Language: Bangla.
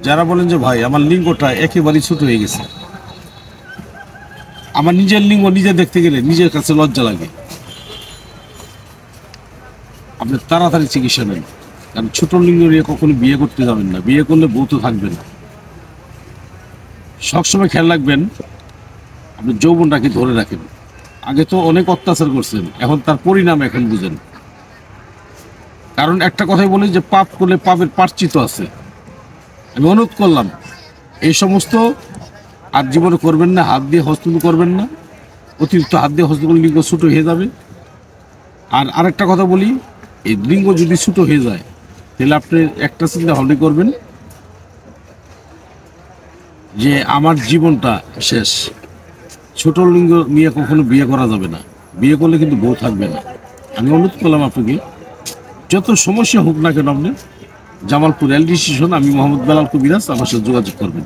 যারা বলেন যে ভাই আমার লিঙ্গটা একেবারেই ছোট হয়ে গেছে, আমার নিজের লিঙ্গ নিজে দেখতে গেলে নিজের কাছে লজ্জা লাগে, আপনি তাড়াতাড়ি চিকিৎসা নেন। কারণ ছোট লিঙ্গ নিয়ে কখনো বিয়ে করতে যাবেন না, বিয়ে করলে বউ তো থাকবে না। সবসময় খেয়াল রাখবেন আপনি যৌবনটাকে ধরে রাখেন। আগে তো অনেক অত্যাচার করছেন, এখন তার পরিণাম এখন বুঝেন। কারণ একটা কথাই বলি যে পাপ করলে পাপের প্রায়শ্চিত্ত আছে। আমি অনুরোধ করলাম এই সমস্ত আর জীবনে করবেন না, হাত দিয়ে হস্তক্ষেপ করবেন না। অতিরিক্ত হাত দিয়ে হস্তক্ষেপ লিঙ্গ ছোটো হয়ে যাবে। আর আরেকটা কথা বলি, এই লিঙ্গ যদি ছোটো হয়ে যায় তাহলে আপনি একটা চিন্তা ভাবনা করবেন যে আমার জীবনটা শেষ। ছোট লিঙ্গ নিয়ে কখনো বিয়ে করা যাবে না, বিয়ে করলে কিন্তু বউ থাকবে না। আমি অনুরোধ করলাম আপনাকে যত সমস্যা হোক না কেন আপনি জামালপুর রেল স্টেশন, আমি মোহাম্মদ বেলাল কবিরাজ, আমার সাথে যোগাযোগ করবেন।